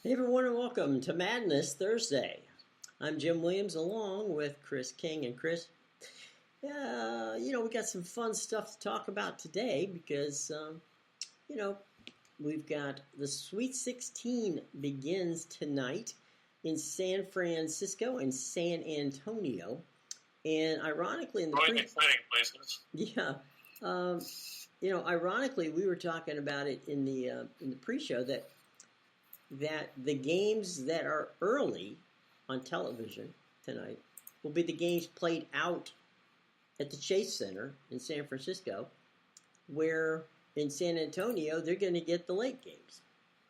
Hey everyone, and welcome to Madness Thursday. I'm Jim Williams along with Chris King. And Chris, we got some fun stuff to talk about today because, we've got the Sweet 16 begins tonight in San Francisco and San Antonio. And ironically, in the exciting places. Yeah. Ironically, we were talking about it in the pre-show that the games that are early on television tonight will be the games played out at the Chase Center in San Francisco, where in San Antonio they're going to get the late games.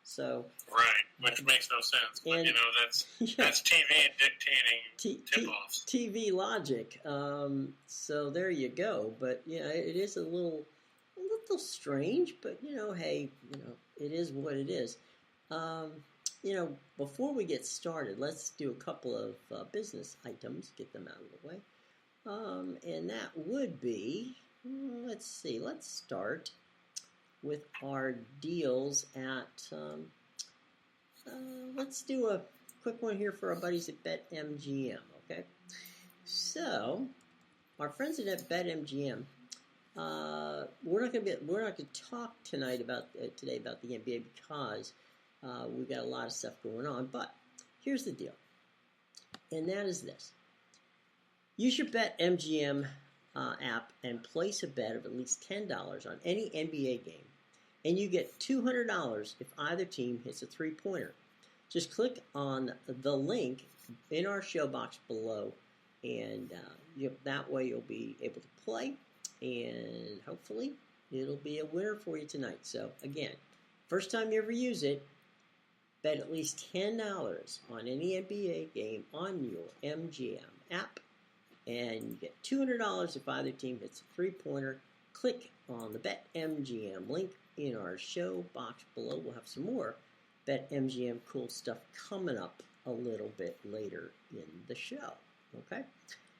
So right, which makes no sense. But that's TV dictating tip-offs. TV logic. So there you go. But yeah, it is a little strange. But it is what it is. Before we get started, let's do a couple of business items, get them out of the way. And that would be, let's start with our deals at, let's do a quick one here for our buddies at BetMGM, okay? So, our friends at BetMGM, we're not going to talk today about the NBA because we've got a lot of stuff going on, but here's the deal, and that is this. Use your BetMGM app and place a bet of at least $10 on any NBA game, and you get $200 if either team hits a three-pointer. Just click on the link in our show box below, and that way you'll be able to play, and hopefully it'll be a winner for you tonight. So again, first time you ever use it, bet at least $10 on any NBA game on your MGM app, and you get $200 if either team hits a three-pointer. Click on the BetMGM link in our show box below. We'll have some more BetMGM cool stuff coming up a little bit later in the show. Okay?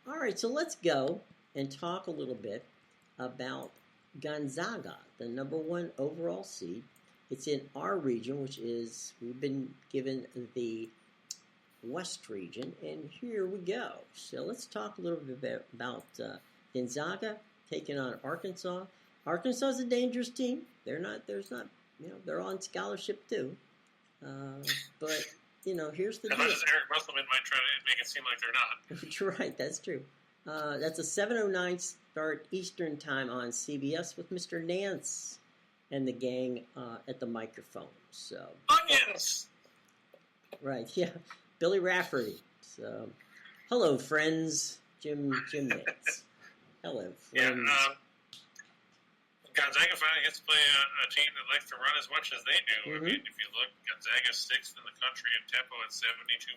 All right, so let's go and talk a little bit about Gonzaga, the number one overall seed. It's in our region, which is, we've been given the West region, and here we go. So let's talk a little bit about Gonzaga taking on Arkansas. Arkansas is a dangerous team. They're on scholarship too. But here's the deal. Eric Musselman might try to make it seem like they're not. Right, that's true. That's a 7:09 start Eastern time on CBS with Mr. Nance and the gang at the microphone. So onions. Right, yeah. Billy Rafferty. So, hello, friends. Jim Nance. Hello, friends. Yeah, Gonzaga finally gets to play a team that likes to run as much as they do. Mm-hmm. I mean, if you look, Gonzaga's 6th in the country in tempo at 72.4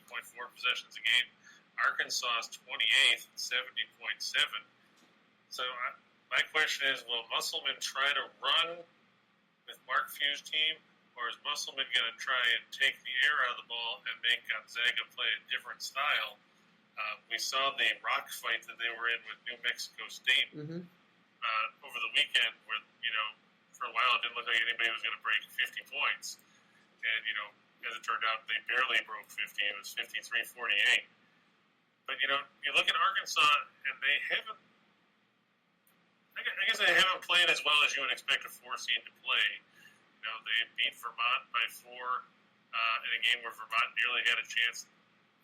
possessions a game. Arkansas is 28th at 70.7. So my question is, will Musselman try to run with Mark Few's team, or is Musselman going to try and take the air out of the ball and make Gonzaga play a different style? We saw the rock fight that they were in with New Mexico State over the weekend, where for a while it didn't look like anybody was going to break 50 points, and as it turned out, they barely broke 50. It was 53-48. But you look at Arkansas, and they haven't. I guess they haven't played as well as you would expect a 4 seed to play. They beat Vermont by 4 in a game where Vermont nearly had a chance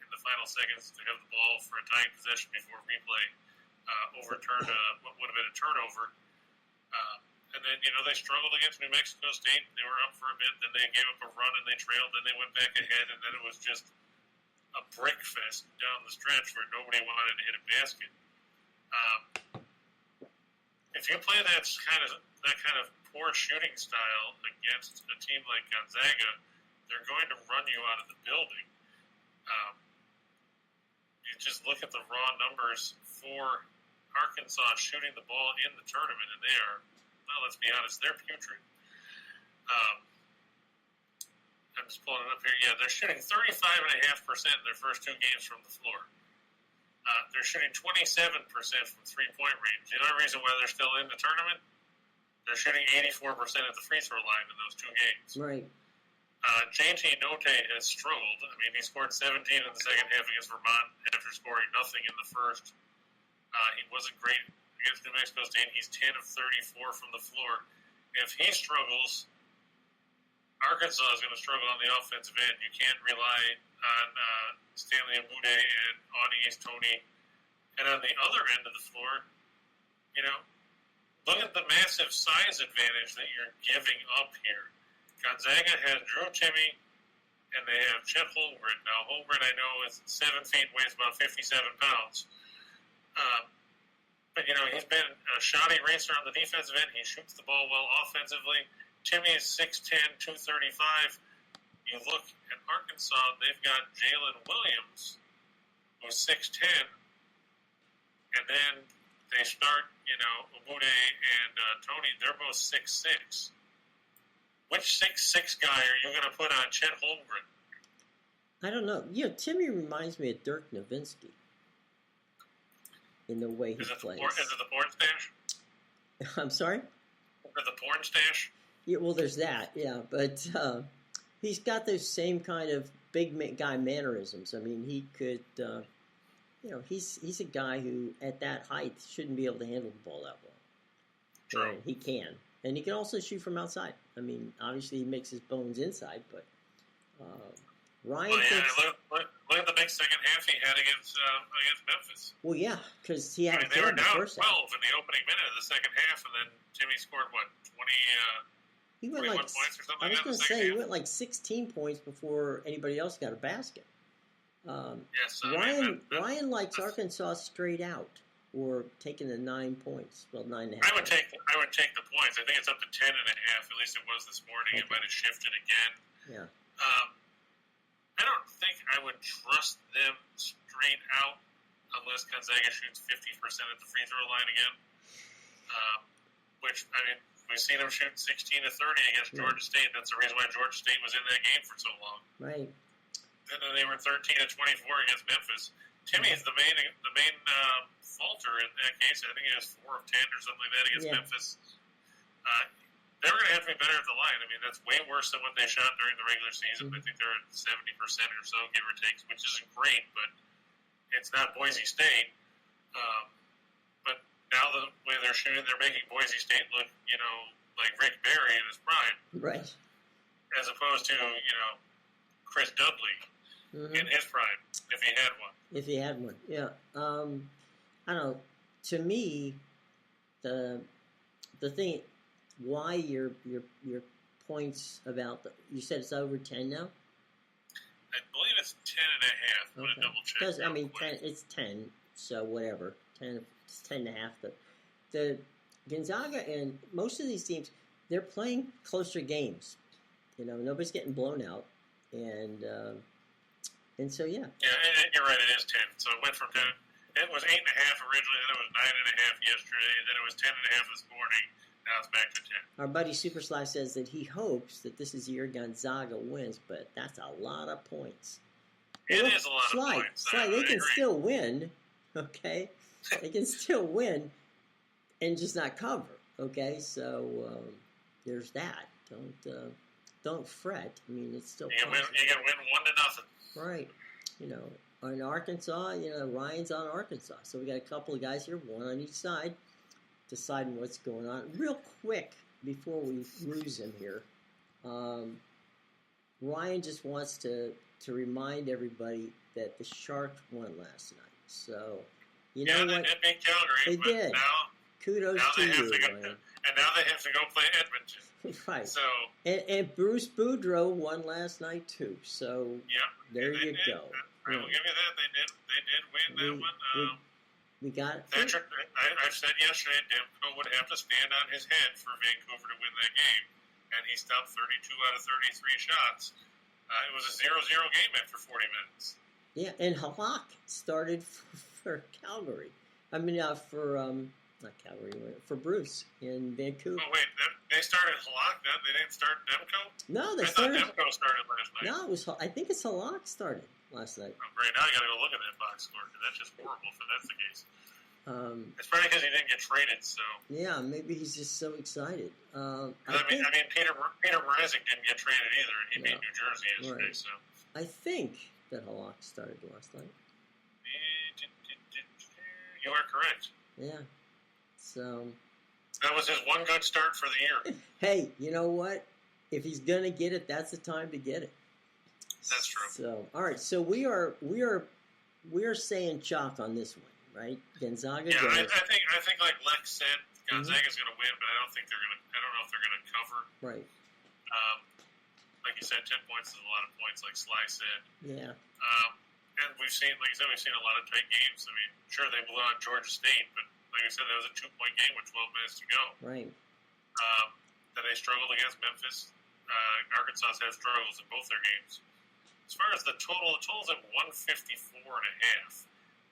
in the final seconds to have the ball for a tying possession before replay overturned what would have been a turnover. And then, they struggled against New Mexico State. They were up for a bit, then they gave up a run and they trailed, then they went back ahead, and then it was just a brick fest down the stretch where nobody wanted to hit a basket. If you play that kind of poor shooting style against a team like Gonzaga, they're going to run you out of the building. You just look at the raw numbers for Arkansas shooting the ball in the tournament, and they are, well, let's be honest, they're putrid. I'm just pulling it up here. Yeah, they're shooting 35.5% in their first 2 games from the floor. They're shooting 27% from three-point range. The only reason why they're still in the tournament, they're shooting 84% at the free throw line in those 2 games. Right. JT Note has struggled. I mean, he scored 17 in the second half against Vermont after scoring nothing in the first. He wasn't great against New Mexico State. He's 10 of 34 from the floor. If he struggles, Arkansas is going to struggle on the offensive end. You can't rely on Stanley Amude and Audi's Tony. And on the other end of the floor, look at the massive size advantage that you're giving up here. Gonzaga has Drew Timme, and they have Chet Holmgren. Now, Holmgren, I know, is 7 feet, weighs about 57 pounds. But, he's been a shot eraser on the defensive end. He shoots the ball well offensively. Timme is 6'10", 235. You look at Arkansas, they've got Jalen Williams, who's 6'10", and then they start, Amude and Tony, they're both 6'6". Which 6'6" guy are you going to put on Chet Holmgren? I don't know. Timme reminds me of Dirk Nowitzki in the way he plays. Is it the porn stash? I'm sorry? Or the porn stash? Yeah, well, there's that, yeah. But he's got those same kind of big guy mannerisms. I mean, he could, he's a guy who, at that height, shouldn't be able to handle the ball that well. True. And he can. And he can also shoot from outside. I mean, obviously he makes his bones inside, but Ryan thinks... Look at the big second half he had against Memphis. Well, yeah, because he had they were down 12 first half. in the opening minute of the second half, and then Timme scored, 21 points or something like that? I was going to say, he went like 16 points before anybody else got a basket. Ryan likes Arkansas straight out, or taking the 9 points. Well, 9.5. I would take the points. I think it's up to 10.5. At least it was this morning. Okay. It might have shifted again. Yeah. I don't think I would trust them straight out unless Gonzaga shoots 50% at the free throw line again. Which, I mean, we've seen them shoot 16 to 30 against Georgia State. That's the reason why Georgia State was in that game for so long. Right. And then they were 13 to 24 against Memphis. Timme is the main falter in that case. I think he has 4 of 10 or something like that against Memphis. They're going to have to be better at the line. I mean, that's way worse than what they shot during the regular season. I think they're at 70% or so, give or take, which isn't great, but it's not Boise State. But now the way they're shooting, they're making Boise State look, like Rick Barry in his prime. Right. As opposed to, Chris Dudley in his prime, if he had one. If he had one, yeah. I don't know. To me, the thing, why your points about you said it's over 10 now? I believe it's 10.5. I'm going to double check. I mean, 10, it's 10, so whatever. 10, it's 10.5. The Gonzaga and most of these teams, they're playing closer games. Nobody's getting blown out, and so yeah. Yeah, you're right. It is 10. So it went from 10. It was 8.5 originally, then it was 9.5 yesterday, then it was 10.5 this morning. Now it's back to 10. Our buddy Super Sly says that he hopes that this is the year Gonzaga wins, but that's a lot of points. It is a lot of points. Sly, they can still win, okay? They can still win and just not cover, okay? So there's that. Don't fret. I mean, it's still you can win 1-0. Right. In Arkansas, Ryan's on Arkansas. So we got a couple of guys here, one on each side, deciding what's going on. Real quick, before we lose him here, Ryan just wants to remind everybody that the Sharks won last night. So, you know what? They did beat Calgary. They did. Kudos to you, Ryan. And now they have to go play Edmonton. Right. So and Bruce Boudreau won last night too. So there you go. I will give you that. They did win that one. We got it. I've said yesterday Demko would have to stand on his head for Vancouver to win that game, and he stopped 32 out of 33 shots. It was a 0-0 game after 40 minutes. Yeah, and Halak started for Calgary. I mean, not Calgary, for Bruce in Vancouver. Oh, wait, they started Halak? They didn't start Demko? No, I thought Demko started last night. No, I think it's Halak started last night. Oh, great, now I got to go look at that box score, because that's just horrible if that's the case. It's probably because he didn't get traded. So yeah, maybe he's just so excited. I mean, Peter Mrazek didn't get traded either, and he beat New Jersey yesterday. Right. So I think that Halak started last night. You are correct. Yeah. So that was his one good start for the year. Hey, you know what? If he's gonna get it, that's the time to get it. That's true. So, all right. So we are saying chalk on this one, right? Gonzaga. Yeah, I think like Lex said, Gonzaga's going to win, but I don't know if they're going to cover. Right. Like you said, 10 points is a lot of points, like Sly said. Yeah. And we've seen a lot of tight games. I mean, sure they blew out Georgia State, but like I said, that was a 2-point game with 12 minutes to go. Right. Then they struggled against Memphis. Arkansas had struggles in both their games. As far as the total's at 154.5.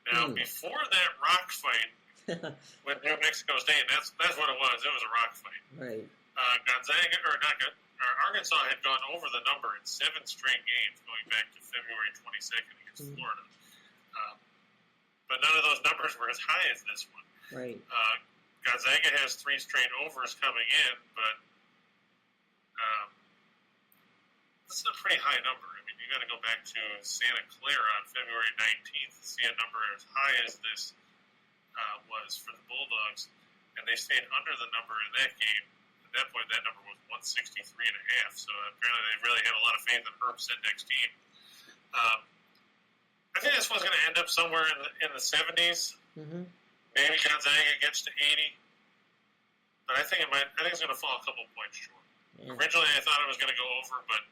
Now, before that rock fight with New Mexico State, and that's what it was. It was a rock fight. Right. Arkansas had gone over the number in 7 straight games going back to February 22nd against Florida. But none of those numbers were as high as this one. Right. Gonzaga has 3 straight overs coming in, but this is a pretty high number. I mean, you got to go back to Santa Clara on February 19th to see a number as high as this was for the Bulldogs, and they stayed under the number in that game. At that point, that number was 163.5. So apparently, they really had a lot of faith in Herb Sendek's team. I think this one's going to end up somewhere in the 70s. Mm-hmm. Maybe Gonzaga gets to 80, but I think it's going to fall a couple points short. Yeah. Originally, I thought it was going to go over, but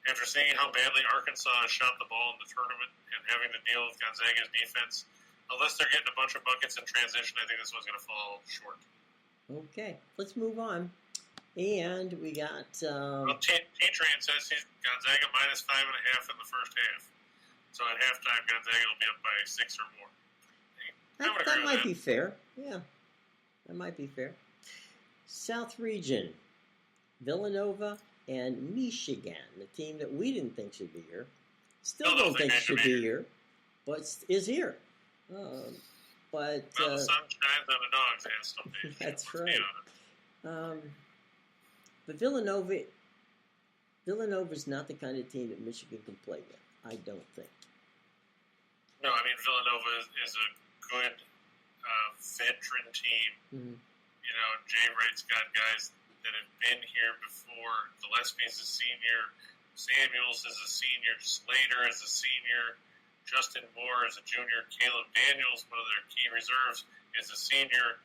after seeing how badly Arkansas shot the ball in the tournament and having to deal with Gonzaga's defense, unless they're getting a bunch of buckets in transition, I think this one's going to fall short. Okay, let's move on. And we got... T-Train says he's Gonzaga minus 5.5 in the first half. So at halftime, Gonzaga will be up by 6 or more. That might be fair. Yeah, that might be fair. South Region, Villanova and Michigan, the team that we didn't think should be here. Still don't think should be here, but is here. But the sun shines on the dog's ass some days. That's right. But Villanova's not the kind of team that Michigan can play with. I don't think. No, I mean Villanova is a good veteran team. Mm-hmm. You know, Jay Wright's got guys that have been here before. Gillespie's a senior. Samuels is a senior. Slater is a senior. Justin Moore is a junior. Caleb Daniels, one of their key reserves, is a senior.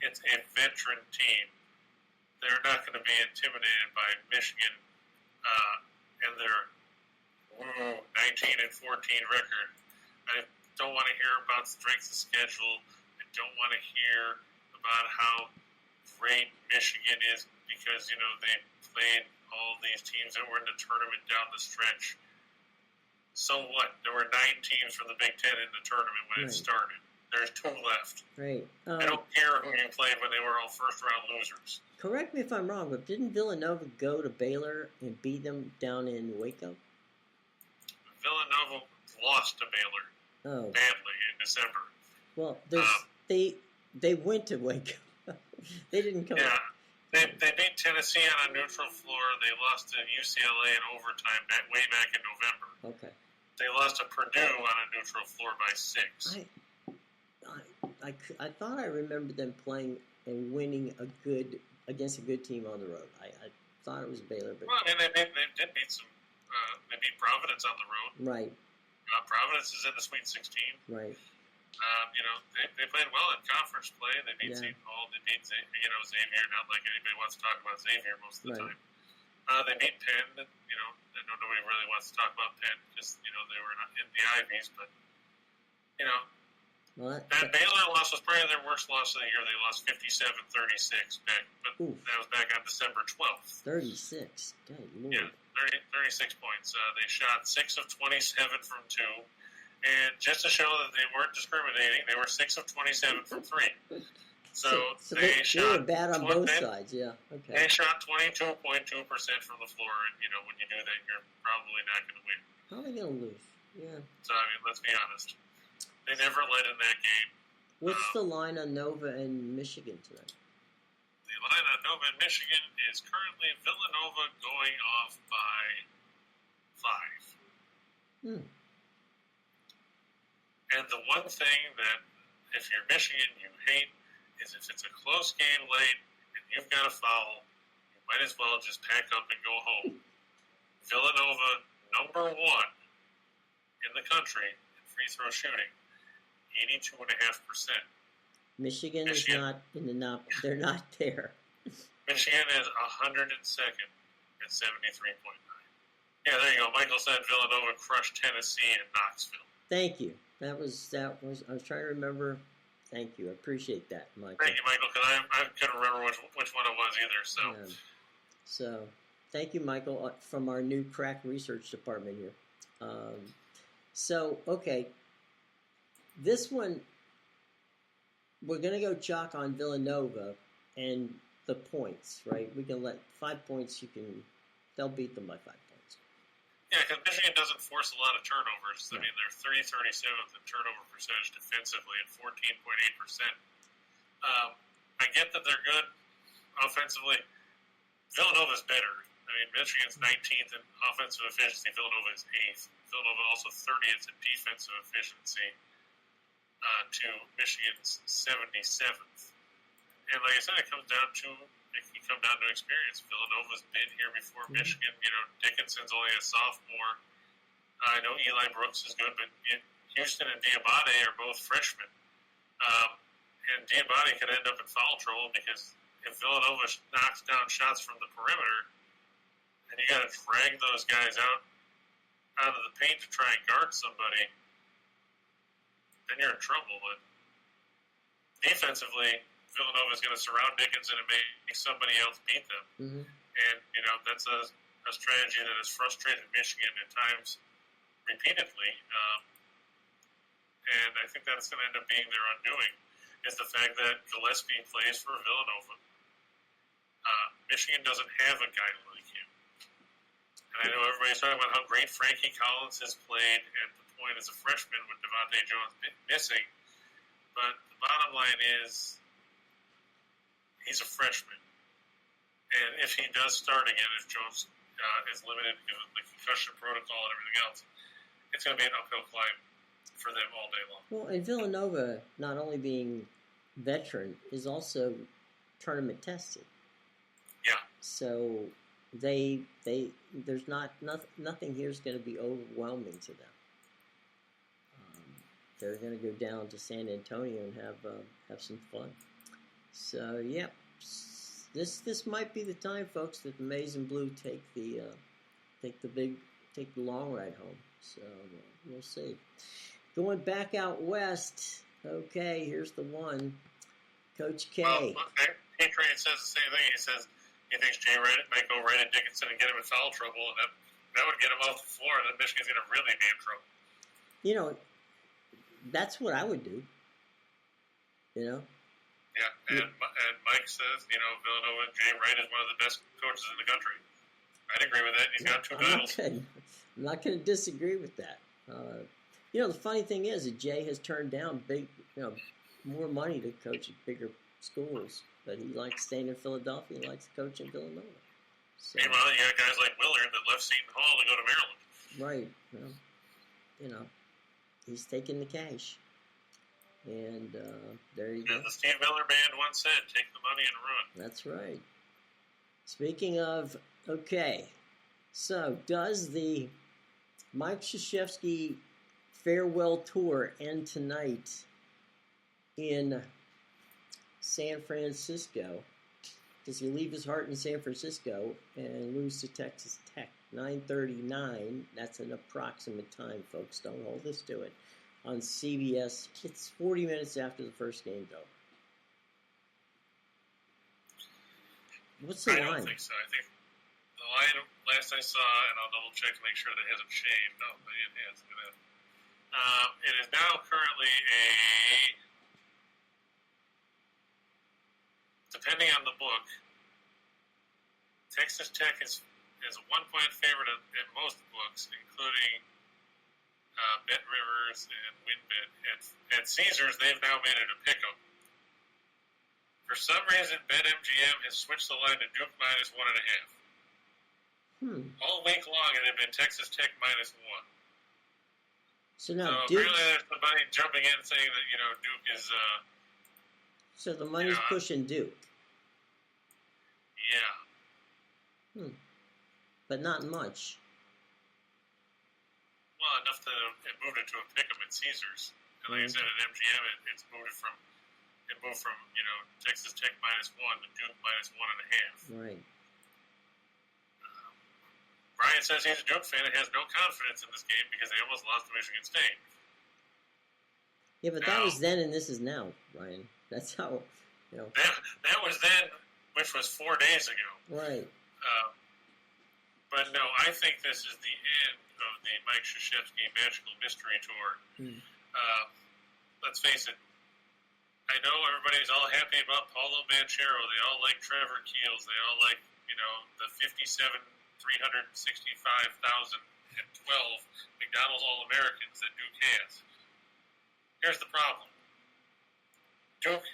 It's a veteran team. They're not going to be intimidated by Michigan and their 19-14 record. I don't want to hear about strength of schedule. I don't want to hear about how great Michigan is because, you know, they played all these teams that were in the tournament down the stretch. So what? There were 9 teams from the Big Ten in the tournament when it started. There's 2 left. Right. I don't care who you played when they were all first-round losers. Correct me if I'm wrong, but didn't Villanova go to Baylor and beat them down in Waco? Villanova lost to Baylor badly in December. Well, they went to Waco. They didn't come. Yeah. They beat Tennessee on a neutral floor. They lost to UCLA in overtime way back in November. Okay. They lost to Purdue on a neutral floor by 6. I thought I remembered them playing and winning against a good team on the road. I thought it was Baylor. But well, I mean, they did beat some. They beat Providence on the road. Right. Providence is in the Sweet 16. Right. You know, they played well in conference play. They beat St. Paul. They beat Xavier. Not like anybody wants to talk about Xavier most of the time. They beat Penn. You know, I know nobody really wants to talk about Penn because you know they were not in the Ivies, but you know. That Baylor loss was probably their worst loss of the year. They lost 57-36 back, but that was back on December 12th. 36. Good Lord. Yeah, 36 points. They shot 6 of 27 from 2. And just to show that they weren't discriminating, they were 6 of 27 from 3. So they were bad on both sides, yeah. Okay. They shot 22.2% from the floor, and, you know, when you do that, you're probably not going to win. Probably going to lose, yeah. So, I mean, let's be honest. They never led in that game. What's the line on Nova and Michigan tonight? The line on Nova and Michigan is currently Villanova going off by 5. And the one thing that, if you're Michigan, you hate is if it's a close game late and you've got a foul, you might as well just pack up and go home. Villanova, number 1 in the country in free throw shooting, 82.5%. Michigan is not in the they're not there. Michigan is 102nd at 73.9. Yeah, there you go. Michael said Villanova crushed Tennessee and Knoxville. Thank you. That was. I was trying to remember. Thank you. I appreciate that, Michael. Thank you, Michael, because I couldn't remember which one it was either. So, thank you, Michael, from our new crack research department here. Okay, this one we're gonna go chalk on Villanova and the points, right? We can let 5 points. They'll beat them by 5 points. Yeah, because Michigan doesn't force a lot of turnovers. I mean, they're 37th in turnover percentage defensively at 14.8%. I get that they're good offensively. Villanova's better. I mean, Michigan's 19th in offensive efficiency. Villanova is 8th. Villanova also 30th in defensive efficiency to Michigan's 77th. And like I said, it can come down to experience. Villanova's been here before Michigan. You know, Dickinson's only a sophomore. I know Eli Brooks is good, but Houston and Diabate are both freshmen. And Diabate could end up in foul trouble because if Villanova knocks down shots from the perimeter, and you got to drag those guys out of the paint to try and guard somebody, then you're in trouble. But defensively, Villanova is going to surround Dickinson and make somebody else beat them. And, you know, that's a strategy that has frustrated Michigan at times repeatedly. And I think that's going to end up being their undoing, is the fact that Gillespie plays for Villanova. Michigan doesn't have a guy like him. And I know everybody's talking about how great Frankie Collins has played at the point as a freshman with Devontae Jones missing. But the bottom line is, he's a freshman. And if he does start again, if Jones is limited because of the concussion protocol and everything else, it's going to be an uphill climb for them all day long. Well, and Villanova, not only being veteran, is also tournament tested. Yeah. So there's nothing here is going to be overwhelming to them. They're going to go down to San Antonio and have some fun. So, yeah, this might be the time, folks, that the Maize and Blue take the long ride home. So we'll see. Going back out west. Okay, here's the one, Coach K. Well, Patriot says the same thing. He says he thinks Jay might go right at Dickinson and get him in foul trouble, and that would get him off the floor, and then Michigan's going to really be in trouble. You know, that's what I would do. You know. Yeah, and Mike says, you know, Villanova and Jay Wright is one of the best coaches in the country. I'd agree with that. He's got 2 titles. I'm not going to disagree with that. You know, the funny thing is that Jay has turned down more money to coach at bigger schools, but he likes staying in Philadelphia. He likes to coach in Villanova. So, meanwhile, you got guys like Willard that left Seton Hall to go to Maryland. Right. Well, you know, he's taking the cash. And there you go. The Steve Miller Band once said, take the money and run. That's right. Speaking of, okay, so does the Mike Krzyzewski farewell tour end tonight in San Francisco? Does he leave his heart in San Francisco and lose to Texas Tech? 9:39, that's an approximate time, folks. Don't hold us to it. On CBS, it's 40 minutes after the first game's over. What's the line? I don't think so. I think the line, last I saw, and I'll double check to make sure that it hasn't changed. No, it has. It is now currently depending on the book, Texas Tech is a 1-point favorite in most books, including Bet Rivers and WinBet. At Caesars, they've now made it a pick'em. For some reason, BetMGM has switched the line to Duke -1.5. All week long, it had been Texas Tech -1. So now so apparently there's somebody jumping in saying that, Duke is... so the money's pushing Duke. Yeah. But not much. Well, enough that it moved it to a pick'em at Caesars. And like I said, at MGM, it moved from Texas Tech -1 to Duke -1.5. Right. Brian says he's a Duke fan and has no confidence in this game because they almost lost to Michigan State. Yeah, but that was then and this is now, Brian. That's how, That was then, which was 4 days ago. Right. But no, I think this is the end of the Mike Krzyzewski Magical Mystery Tour. Let's face it. I know everybody's all happy about Paulo Banchero. They all like Trevor Keels. They all like, the 365,012 McDonald's All-Americans that Duke has. Here's the problem. Duke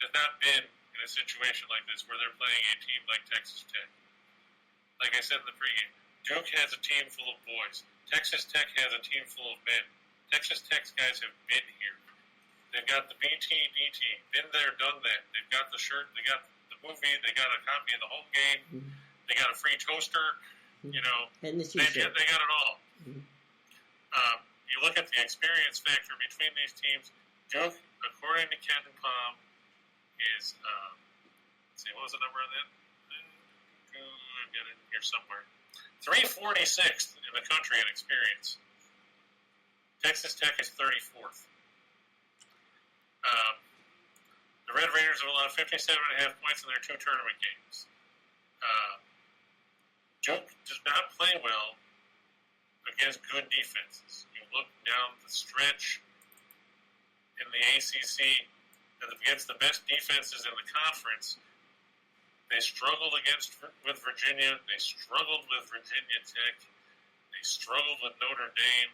has not been in a situation like this where they're playing a team like Texas Tech. Like I said in the pregame, Duke has a team full of boys. Texas Tech has a team full of men. Texas Tech's guys have been here. They've got the BT, been there, done that. They've got the shirt, they got the movie, they got a copy of the home game, they got a free toaster, and they got it all. You look at the experience factor between these teams. Duke, according to Ken Palm, is, let's see, what was the number on that? I've got it here somewhere. 346th in the country in experience. Texas Tech is 34th. The Red Raiders have allowed 57.5 points in their 2 tournament games. Duke does not play well against good defenses. You look down the stretch in the ACC against the best defenses in the conference. They struggled with Virginia. They struggled with Virginia Tech. They struggled with Notre Dame.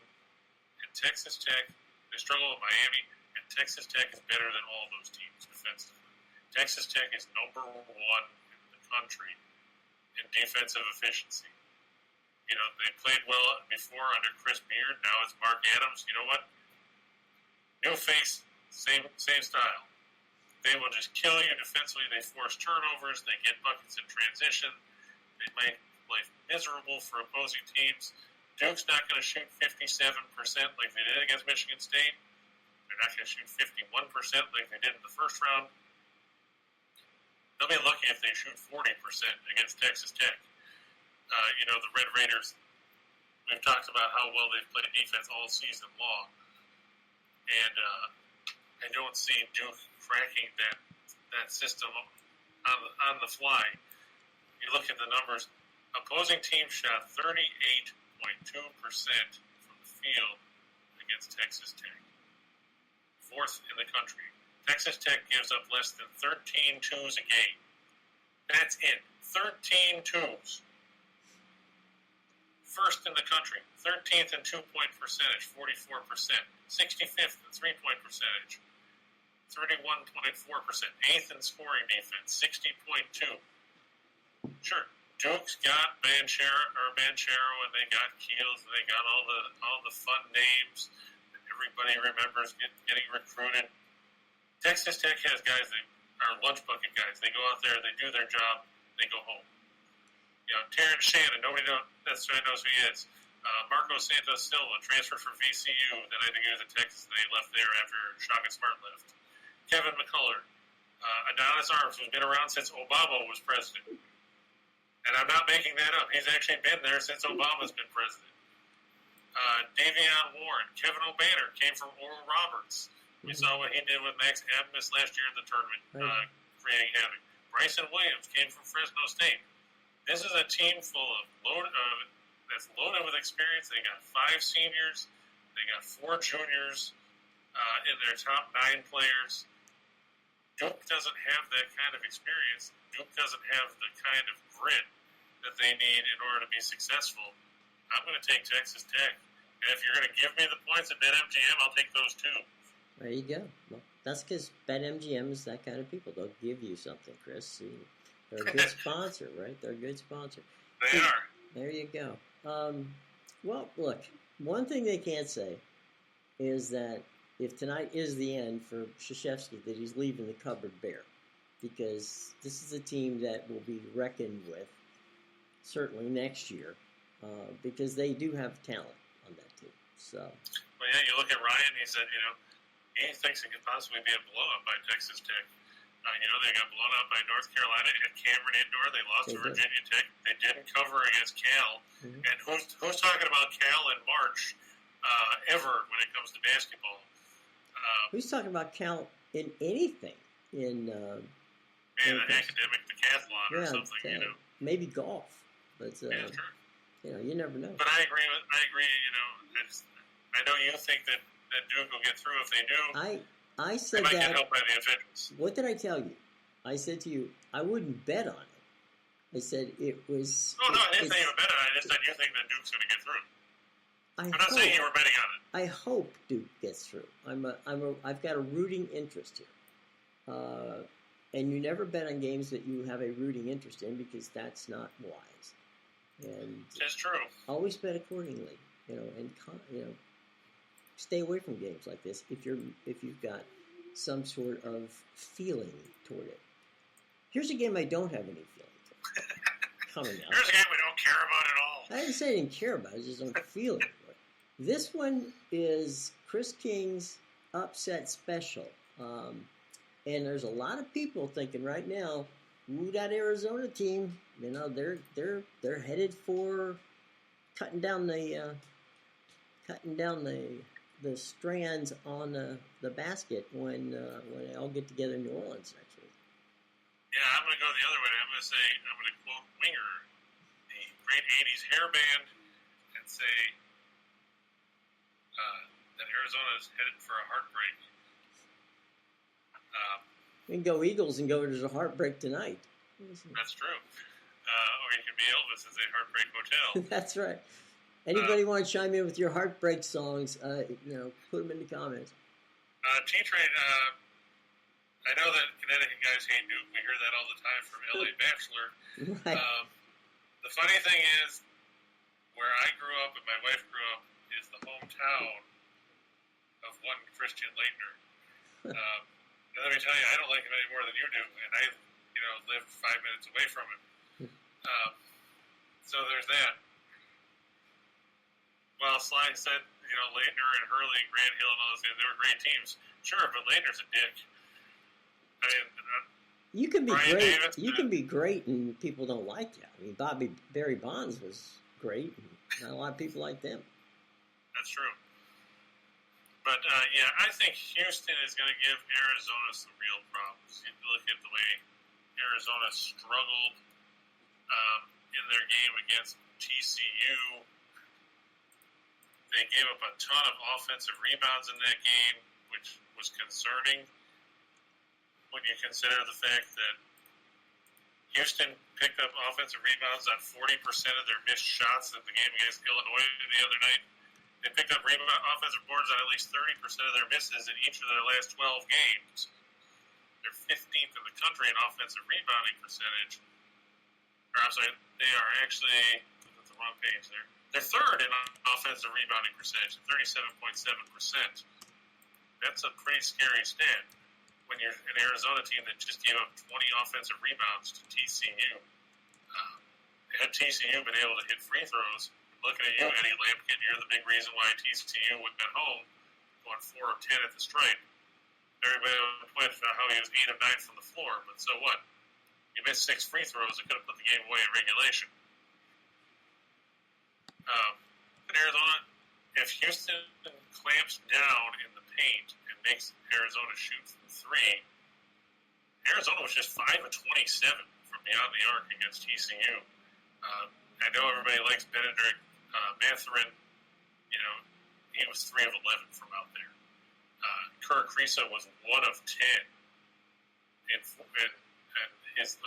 And Texas Tech, they struggled with Miami. And Texas Tech is better than all those teams defensively. Texas Tech is number 1 in the country in defensive efficiency. They played well before under Chris Beard. Now it's Mark Adams. You know what? New face, same style. They will just kill you defensively. They force turnovers. They get buckets in transition. They make life miserable for opposing teams. Duke's not going to shoot 57% like they did against Michigan State. They're not going to shoot 51% like they did in the first round. They'll be lucky if they shoot 40% against Texas Tech. The Red Raiders, we've talked about how well they've played defense all season long. And I don't see Duke cracking that system on the fly. You look at the numbers. Opposing teams shot 38.2% from the field against Texas Tech. 4th in the country. Texas Tech gives up less than 13 twos a game. That's it. 13 twos. 1st in the country. 13th in 2-point percentage, 44%. 65th in 3-point percentage, 31.4%. 8th in scoring defense, 60.2. Sure, Duke's got Banchero, and they got Keels, and they got all the fun names that everybody remembers getting recruited. Texas Tech has guys that are lunch bucket guys. They go out there, they do their job, they go home. Terrence Shannon, nobody necessarily knows who he is. Marco Santos Silva transferred from VCU, then I think he was at Texas, and they left there after Shaka Smart left. Kevin McCullough, Adonis Arms, who's been around since Obama was president. And I'm not making that up. He's actually been there since Obama's been president. Davion Warren, Kevin O'Banner came from Oral Roberts. We saw what he did with Max Abmas last year in the tournament, creating havoc. Bryson Williams came from Fresno State. This is a team full of that's loaded with experience. They got 5 seniors. They got 4 juniors in their top 9 players. Duke doesn't have that kind of experience. Duke doesn't have the kind of grit that they need in order to be successful. I'm going to take Texas Tech And if you're going to give me the points at BetMGM, I'll take those too. There you go. Well, that's because BetMGM is that kind of people. They'll give you something, Chris. See, they're a good sponsor, right? They're a good sponsor. They are. There you go. Well, look, one thing they can't say is that if tonight is the end for Krzyzewski, that he's leaving the cupboard bare. Because this is a team that will be reckoned with certainly next year because they do have talent on that team. So, well, yeah, you look at Ryan, he said, he thinks it could possibly be a blowout by Texas Tech. They got blown out by North Carolina at Cameron Indoor. They lost to Virginia Tech. They didn't cover against Cal. Mm-hmm. And who's talking about Cal in March ever when it comes to basketball? Who's talking about Cal in anything? In an academic decathlon or something, maybe golf. But true. You never know. But I agree. I know you think that Duke will get through. If they do, I said they might that. Get helped by the officials. What did I tell you? I said to you, I wouldn't bet on it. I said it was. No, I didn't say you were betting on it. I just said you think that Duke's going to get through. I'm not saying you were betting on it. I hope Duke gets through. I've got a rooting interest here. And you never bet on games that you have a rooting interest in because that's not wise. And it's true. Always bet accordingly, and stay away from games like this if you've got some sort of feeling toward it. Here's a game I don't have any feeling toward. Coming up. Here's a game we don't care about at all. I didn't say I didn't care about it. I just don't feel it. This one is Chris King's upset special. And there's a lot of people thinking right now, ooh, that Arizona team, they're headed for cutting down the strands on the basket when they all get together in New Orleans next week. Yeah, I'm going to go the other way. I'm going to quote Winger, the great 80s hair band, and say that Arizona is headed for a heartbreak. We can go Eagles and go to the heartbreak tonight. That's true. Or you can be Elvis and say Heartbreak Hotel. That's right. Anybody want to chime in with your heartbreak songs? Put them in the comments. T-Train, I know that Connecticut guys hate Duke. We hear that all the time from LA Bachelor. Right. The funny thing is, where I grew up and my wife grew up is the hometown of one Christian Leitner. And let me tell you, I don't like him any more than you do, and I, live 5 minutes away from him. So there's that. Well, Sly said, Leitner and Hurley, Grant Hill, and all those guys, they were great teams. Sure, but Leitner's a dick. I mean, you can be Brian great. Davis, You can be great, and people don't like you. I mean, Barry Bonds was great, and not a lot of people like them. That's true. But, I think Houston is going to give Arizona some real problems. You look at the way Arizona struggled in their game against TCU. They gave up a ton of offensive rebounds in that game, which was concerning when you consider the fact that Houston picked up offensive rebounds on 40% of their missed shots in the game against Illinois the other night. They picked up offensive boards on at least 30% of their misses in each of their last 12 games. They're 15th in the country in offensive rebounding percentage. Or, I'm sorry, they are actually, that's the wrong page there. They're third in offensive rebounding percentage, 37.7%. That's a pretty scary stat when you're an Arizona team that just gave up 20 offensive rebounds to TCU. Had TCU been able to hit free throws, looking at you, Eddie Lampkin, you're the big reason why TCU went home, going 4 of 10 at the stripe. Everybody would point about how he was 8 of 9 from the floor, but so what? You missed 6 free throws that could have put the game away in regulation. In Arizona, if Houston clamps down in the paint and makes Arizona shoot from 3, Arizona was just 5 of 27 from beyond the arc against TCU. I know everybody likes Benedict Mathurin. He was 3 of 11 from out there. Kirk Risa was 1 of 10 in his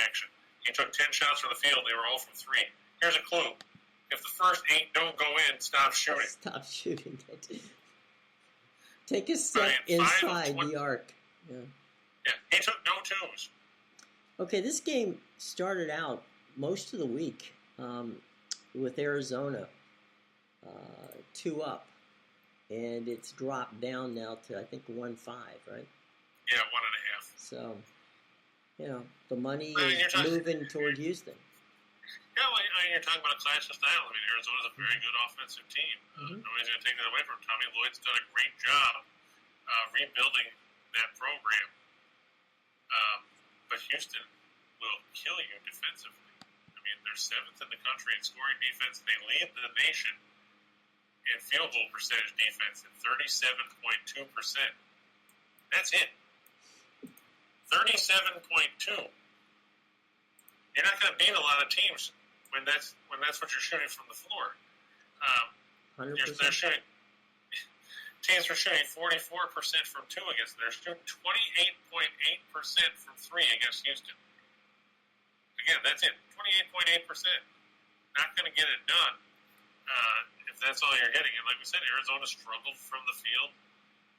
action. He took 10 shots from the field. They were all from 3. Here's a clue. if the first 8 don't go in, stop shooting. Stop shooting it. Take a step inside the arc. Yeah. Yeah, he took no twos. Okay, this game started out most of the week with Arizona 2 up, and it's dropped down now to, I think, 1-5, right? Yeah, 1.5. So, the money is moving toward Houston. Yeah, well, you're talking about a clash of style. I mean, Arizona's a very good offensive team. Nobody's going to take that away from him. Tommy Lloyd's done a great job rebuilding that program. But Houston will kill you defensively. I mean, they're 7th in the country in scoring defense. They lead the nation in field goal percentage defense at 37.2%. That's it. 37.2. You're not going to beat a lot of teams when that's what you're shooting from the floor. 100%. They're shooting. Teams are shooting 44% from 2 against them. They're shooting 28.8% from 3 against Houston. Again, that's it. 28.8%. Not going to get it done if that's all you're getting. And like we said, Arizona struggled from the field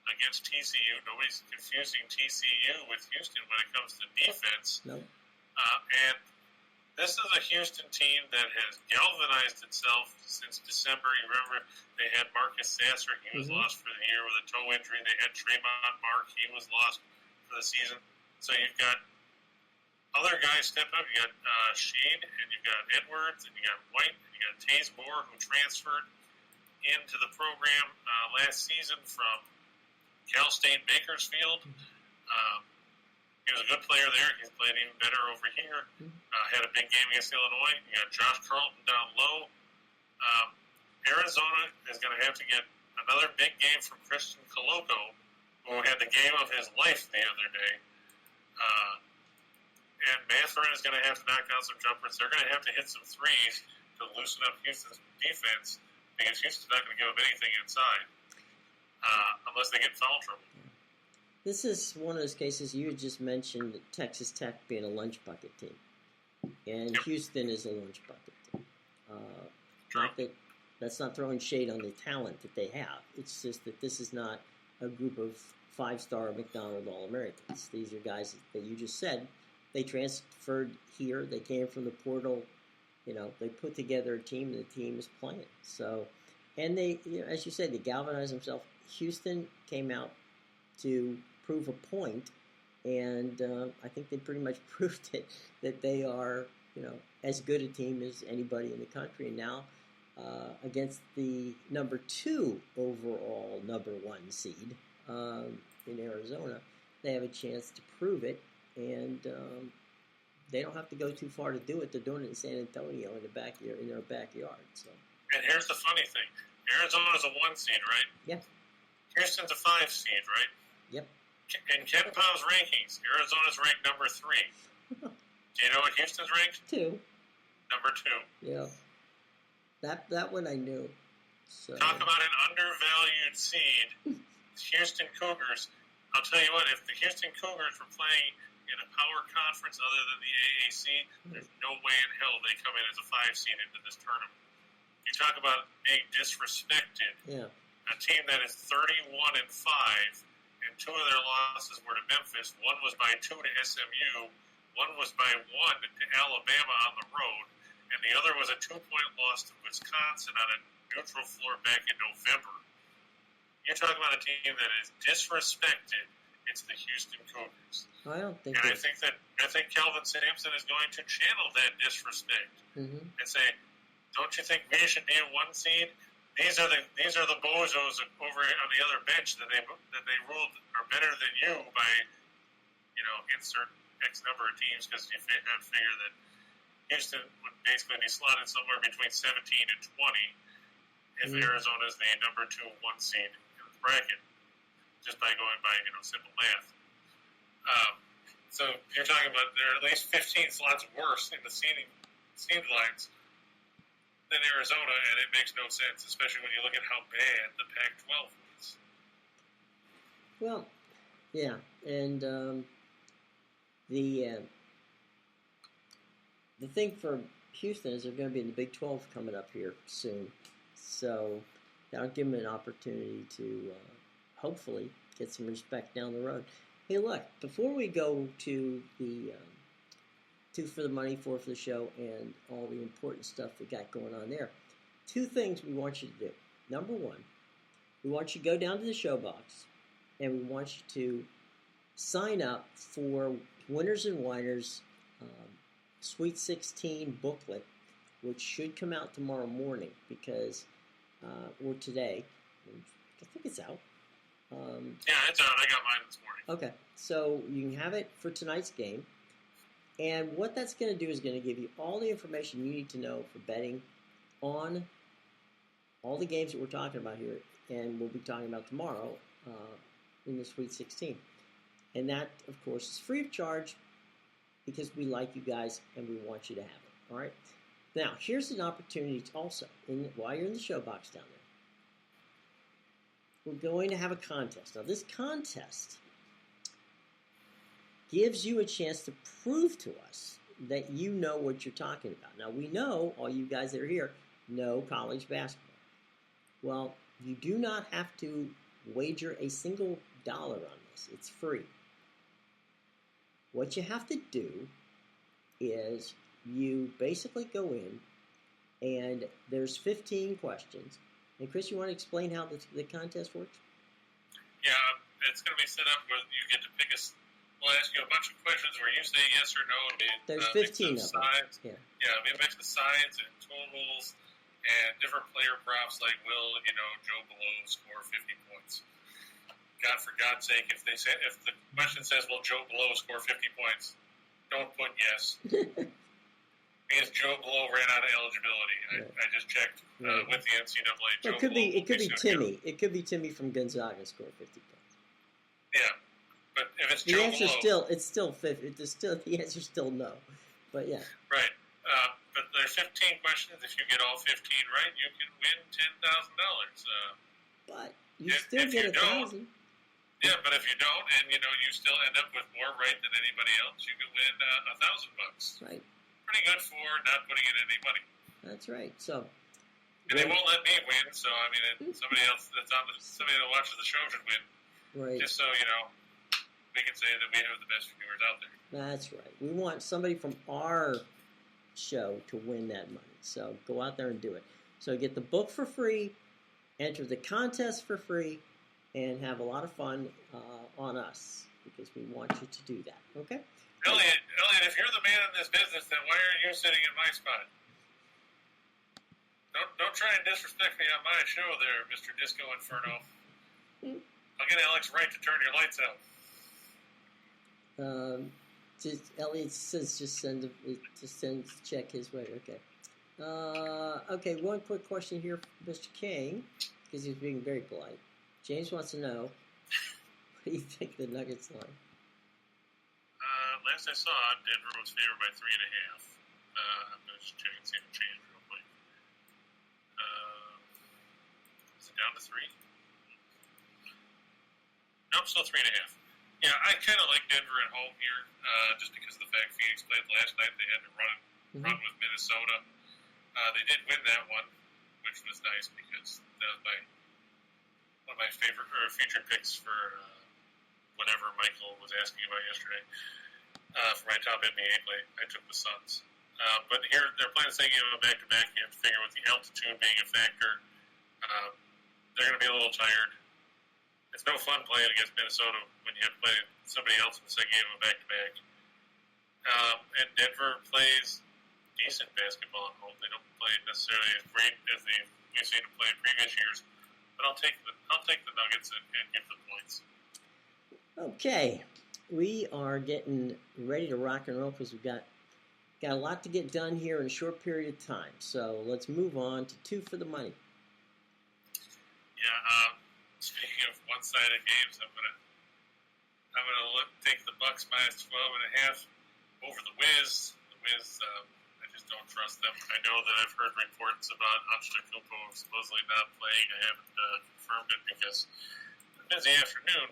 against TCU. Nobody's confusing TCU with Houston when it comes to defense. No. And this is a Houston team that has galvanized itself since December. You remember they had Marcus Sasser. He was lost for the year with a toe injury. They had Tremont Mark. He was lost for the season. So you've got other guys step up. You got Sheen, and you've got Edwards, and you got White, and you got Taze Moore, who transferred into the program last season from Cal State Bakersfield. He was a good player there. He's played even better over here. Had a big game against Illinois. You got Josh Carlton down low. Arizona is going to have to get another big game from Christian Coloco, who had the game of his life the other day. And Matherin is going to have to knock down some jumpers. They're going to have to hit some threes to loosen up Houston's defense, because Houston's not going to give them anything inside unless they get foul trouble. This is one of those cases you just mentioned, Texas Tech being a lunch bucket team. And Houston is a lunch bucket team. That's not throwing shade on the talent that they have. It's just that this is not a group of 5-star McDonald All-Americans. These are guys that you just said. They transferred here. They came from the portal. They put together a team, and the team is playing. So, and they, as you said, they galvanized themselves. Houston came out to prove a point, and I think they pretty much proved it, that they are, as good a team as anybody in the country. And now, against the number 2 overall number 1 seed in Arizona, they have a chance to prove it, and they don't have to go too far to do it. They're doing it in San Antonio in their backyard. So. And here's the funny thing: Arizona's a 1 seed, right? Yeah. Houston's a 5 seed, right? Yep. In Ken Palm's rankings, Arizona's ranked number 3. Do you know what Houston's ranked? 2. Number 2. Yeah. That one I knew. So. Talk about an undervalued seed. Houston Cougars. I'll tell you what, if the Houston Cougars were playing in a power conference other than the AAC, there's no way in hell they come in as a 5 seed into this tournament. You talk about being disrespected. Yeah. A team that is 31-5, and 2 of their losses were to Memphis. One was by 2 to SMU. One was by 1 to Alabama on the road, and the other was a 2-point loss to Wisconsin on a neutral floor back in November. You're talking about a team that is disrespected. It's the Houston Cougars. I don't think. And I think Kelvin Sampson is going to channel that disrespect and say, "Don't you think we should be a 1 seed? These are the bozos over on the other bench that they ruled are better than you by, insert X number of teams, because you figure that Houston would basically be slotted somewhere between 17 and 20 if Arizona is the number 2 1 seed in the bracket, just by going by simple math. So you're talking about there are at least 15 slots worse in the seed lines than Arizona, and it makes no sense, especially when you look at how bad the Pac-12 was. Well, yeah, and the thing for Houston is they're going to be in the Big 12 coming up here soon. So that'll give them an opportunity to hopefully get some respect down the road. Hey, look, before we go to the 2 for the money, 4 for the show, and all the important stuff we got going on there, 2 things we want you to do. Number 1, we want you to go down to the show box, and we want you to sign up for Winners and Whiners Sweet 16 booklet, which should come out tomorrow morning because, or today. I think it's out. Yeah, it's out. I got mine this morning. Okay, so you can have it for tonight's game. And what that's going to do is going to give you all the information you need to know for betting on all the games that we're talking about here, and we'll be talking about tomorrow in the Sweet 16. And that, of course, is free of charge because we like you guys and we want you to have it. All right? Now, here's an opportunity to also, while you're in the show box down there, we're going to have a contest. Now, this contest gives you a chance to prove to us that you know what you're talking about. Now, we know, all you guys that are here, know college basketball. Well, you do not have to wager a single dollar on this. It's free. What you have to do is you basically go in, and there's 15 questions. And Chris, you want to explain how the contest works? Yeah, it's going to be set up where you get to pick we'll ask you a bunch of questions where you say yes or no. There's 15 of them. Sides. Yeah, we mix the sides and totals and different player props like will, Joe Below score 50 points. For God's sake, if the question says, will Joe Below score 50 points, don't put yes. Because Joe Below ran out of eligibility. I just checked with the NCAA. Well, it could be Timmy. It could be Timmy from Gonzaga score 50 points. Yeah, but if it's the Joe answer's Below, it's still 50. The answer's still no. But yeah. Right. But there's 15 questions. If you get all 15 right, you can win $10,000. But you still get $1,000. Yeah, but if you don't, and you still end up with more right than anybody else, you can win $1,000. Right. Pretty good for not putting in any money. That's right. So. And they won't let me win, so somebody else somebody that watches the show should win. Right. Just so we can say that we have the best viewers out there. That's right. We want somebody from our show to win that money. So go out there and do it. So get the book for free, enter the contest for free, and have a lot of fun on us because we want you to do that. Okay? Elliot, if you're the man in this business, then why are you sitting in my spot? Don't try and disrespect me on my show there, Mr. Disco Inferno. I'll get Alex Wright to turn your lights out. Elliot says just send check his way. Okay. Okay, one quick question here from Mr. King, because he's being very polite. James wants to know, what do you think of the Nuggets line? Last I saw, Denver was favored by 3.5. I'm going to just check and see the change real quick. Is it down to 3? Nope, still 3.5. Yeah, I kind of like Denver at home here, just because of the fact Phoenix played last night. They had to run with Minnesota. They did win that one, which was nice because that was one of my favorite future picks for whatever Michael was asking about yesterday. For my top NBA play, I took the Suns. But here, they're playing the same game of back-to-back. You have to figure with the altitude being a factor, they're going to be a little tired. It's no fun playing against Minnesota when you have to play somebody else in the second game of a back-to-back. And Denver plays decent basketball at home. They don't play necessarily as great as we've seen them play in previous years. But I'll take the Nuggets and give the points. Okay, we are getting ready to rock and roll because we've got a lot to get done here in a short period of time. So let's move on to 2 for the money. Yeah. Speaking of one-sided games, I'm gonna take the Bucks minus 12.5 over the Wiz. The Wiz, I just don't trust them. I know that I've heard reports about Antetokounmpo supposedly not playing. I haven't confirmed it because it's a busy afternoon.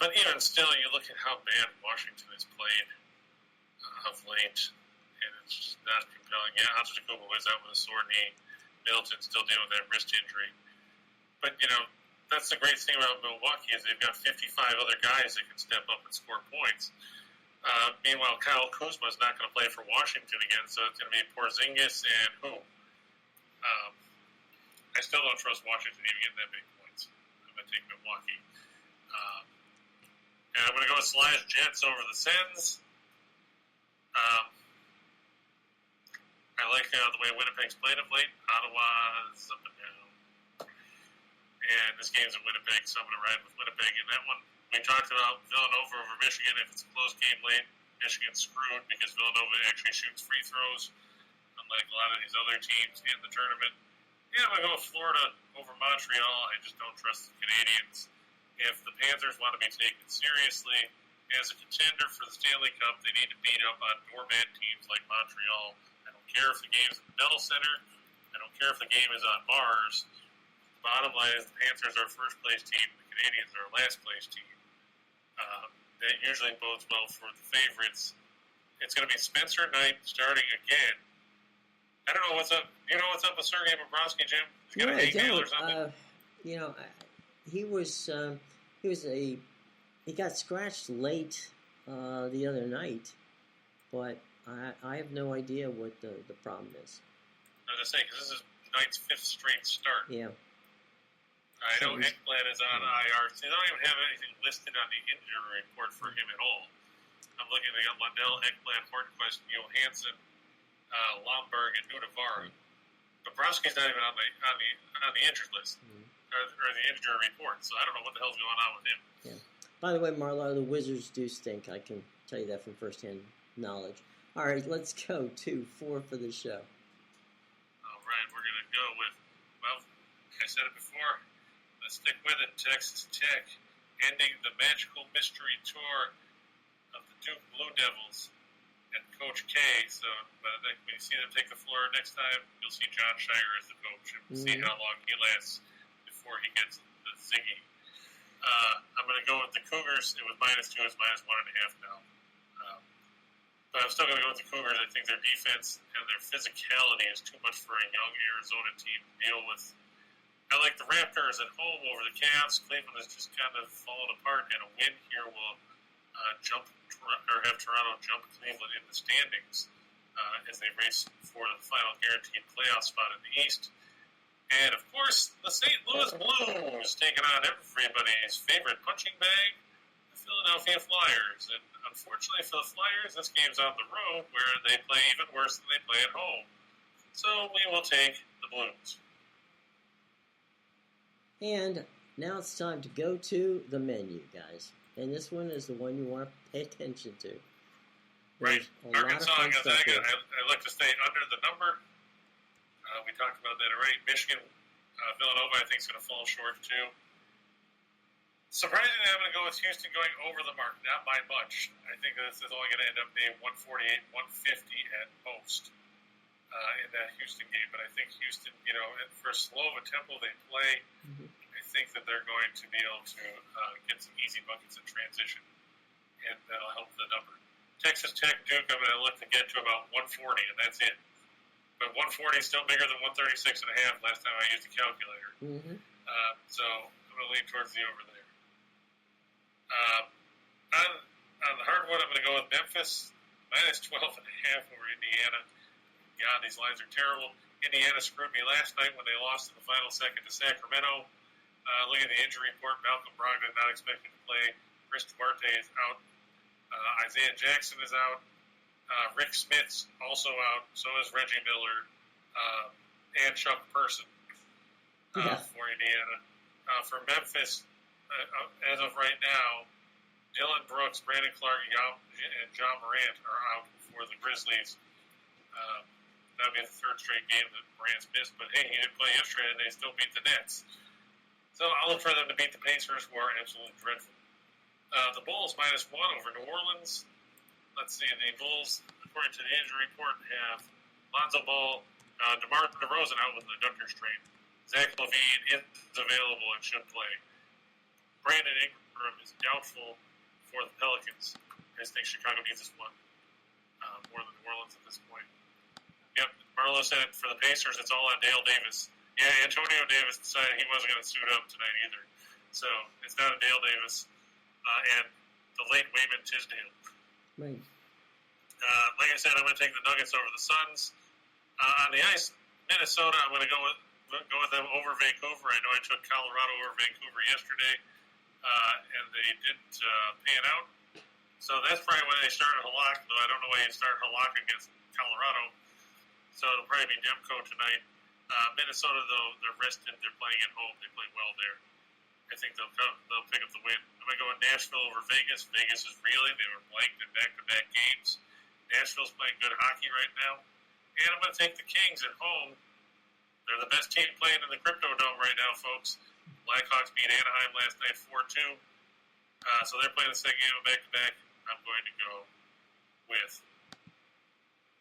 But even still, you look at how bad Washington has played of late, and It's just not compelling. Yeah, Antetokounmpo was out with a sore knee. Middleton's still dealing with that wrist injury. But, that's the great thing about Milwaukee is they've got 55 other guys that can step up and score points. Meanwhile, Kyle Kuzma is not going to play for Washington again, so it's going to be Porzingis and who? I still don't trust Washington even getting that many points. I'm going to take Milwaukee. And I'm going to go with Slash Jets over the Sens. I like the way Winnipeg's played of late. Ottawa's up and down. And this game's in Winnipeg, so I'm going to ride with Winnipeg in that one. We talked about Villanova over Michigan. If it's a close game late, Michigan's screwed because Villanova actually shoots free throws, unlike a lot of these other teams in the tournament. Yeah, I'm going to go with Florida over Montreal. I just don't trust the Canadians. If the Panthers want to be taken seriously as a contender for the Stanley Cup, they need to beat up on doormat teams like Montreal. I don't care if the game's at the Bell Center. I don't care if the game is on Mars. Bottom line is the Panthers are first-place team. The Canadians are last-place team. That usually bodes well for the favorites. It's going to be Spencer Knight starting again. I don't know what's up. You know what's up with Sergei Bobrovsky, Jim? He's got a hangnail or something? He got scratched late the other night, but I have no idea what the problem is. I was going to say, because this is Knight's 5th straight start. Yeah. I know Ekblad is on IR. They don't even have anything listed on the injury report for him at all. I'm looking at Lundell, Ekblad, Hornquist, Johansson, Lomberg, and Nunavara. Bobrovsky's not even on the injured list or the injury report, so I don't know what the hell's going on with him. Yeah. By the way, Marlo, the Wizards do stink. I can tell you that from firsthand knowledge. All right, let's go to 4 for the show. All right, we're going to go with, well, I said it before. Let's stick with it. Texas Tech ending the magical mystery tour of the Duke Blue Devils and Coach K. So, when you see them take the floor next time, you'll see John Shire as the coach, and we'll see how long he lasts before he gets the ziggy. I'm going to go with the Cougars. It was -2. It's -1.5 now. But I'm still going to go with the Cougars. I think their defense and their physicality is too much for a young Arizona team to deal with. I like the Raptors at home over the Cavs. Cleveland is just kind of falling apart, and a win here will have Toronto jump Cleveland in the standings as they race for the final guaranteed playoff spot in the East. And, of course, the St. Louis Blues taking on everybody's favorite punching bag, the Philadelphia Flyers. And unfortunately for the Flyers, this game's on the road where they play even worse than they play at home. So we will take the Blues. And now it's time to go to the menu, guys. And this one is the one you want to pay attention to. Right. Arkansas and Gonzaga, I like to stay under the number. We talked about that already. Michigan, Villanova, I think, is going to fall short, too. Surprisingly, I'm going to go with Houston going over the mark, not by much. I think this is only going to end up being 148, 150 at most in that Houston game. But I think Houston, for as slow of a tempo they play, I think that they're going to be able to get some easy buckets in transition, and that'll help the number. Texas Tech, Duke, I'm going to look to get to about 140, and that's it. But 140 is still bigger than 136.5 last time I used a calculator. So I'm going to lean towards the over there. On the hardwood, I'm going to go with Memphis, -12.5 over Indiana. God, these lines are terrible. Indiana screwed me last night when they lost in the final second to Sacramento. Look at the injury report. Malcolm Brogdon not expected to play. Chris Duarte is out. Isaiah Jackson is out. Rick Smith's also out. So is Reggie Miller and Chuck Person for Indiana. For Memphis, as of right now, Dylan Brooks, Brandon Clark, and John Morant are out for the Grizzlies. That'll be the third straight game that Morant's missed. But hey, he didn't play yesterday, and they still beat the Nets. So I'll look for them to beat the Pacers, who are absolutely dreadful. The Bulls -1 over New Orleans. Let's see, the Bulls, according to the injury report, have Lonzo Ball, DeMar DeRozan out with the adductor strain. Zach LaVine is available and should play. Brandon Ingram is doubtful for the Pelicans. I just think Chicago needs this one. more than New Orleans at this point. Yep, Marlo said for the Pacers, it's all on Dale Davis. Yeah, Antonio Davis decided he wasn't going to suit up tonight either. So it's not a Dale Davis and the late Wayman Tisdale. Right. Like I said, I'm going to take the Nuggets over the Suns. On the ice, Minnesota, I'm going to go with them over Vancouver. I know I took Colorado over Vancouver yesterday, and they didn't pan out. So that's probably when they started Halak, though I don't know why you start Halak against Colorado. So it'll probably be Demko tonight. Minnesota, though, they're rested. They're playing at home. They play well there. I think they'll pick up the win. I'm going to go with Nashville over Vegas. Vegas is reeling. They were blanked in back-to-back games. Nashville's playing good hockey right now. And I'm going to take the Kings at home. They're the best team playing in the Crypto Dome right now, folks. Blackhawks beat Anaheim last night 4-2. So they're playing the second game of back-to-back. I'm going to go with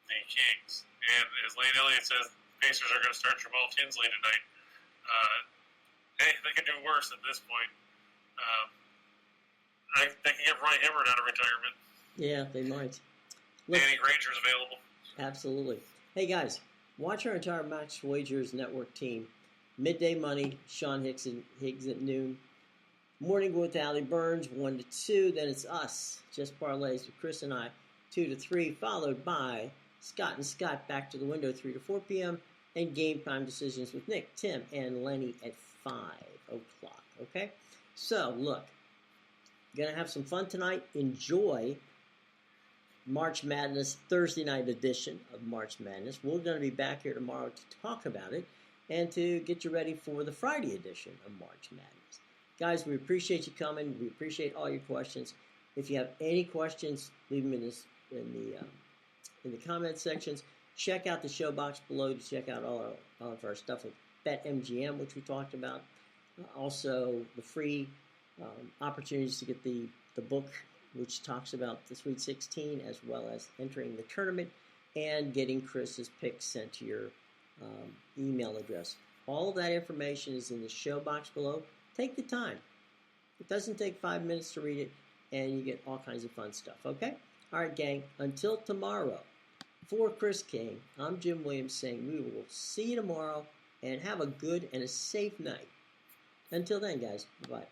the Kings. And as Lane Elliott says, the Pacers are going to start Jamal Tinsley tonight. Hey, they can do worse at this point. They can get Roy Hibbert out of retirement. Yeah, they might. Danny Granger's available. Absolutely. Hey, guys, watch our entire Max Wagers Network team. Midday Money, Sean Higgs at noon. Morning with Allie Burns, 1 to 2. Then it's us, Just Parlays with Chris and I, 2 to 3, followed by Scott and Scott back to the window, 3 to 4 p.m. And Game Time Decisions with Nick, Tim, and Lenny at 5 o'clock. Okay? So, look, going to have some fun tonight. Enjoy March Madness, Thursday night edition of March Madness. We're going to be back here tomorrow to talk about it and to get you ready for the Friday edition of March Madness. Guys, we appreciate you coming. We appreciate all your questions. If you have any questions, leave them in the comment sections. Check out the show box below to check out all of our stuff with BetMGM, which we talked about. Also, the free opportunities to get the book, which talks about the Sweet 16, as well as entering the tournament and getting Chris's picks sent to your email address. All of that information is in the show box below. Take the time. It doesn't take 5 minutes to read it, and you get all kinds of fun stuff, okay? All right, gang, until tomorrow, for Chris King, I'm Jim Williams saying we will see you tomorrow, and have a good and a safe night. Until then, guys, bye-bye.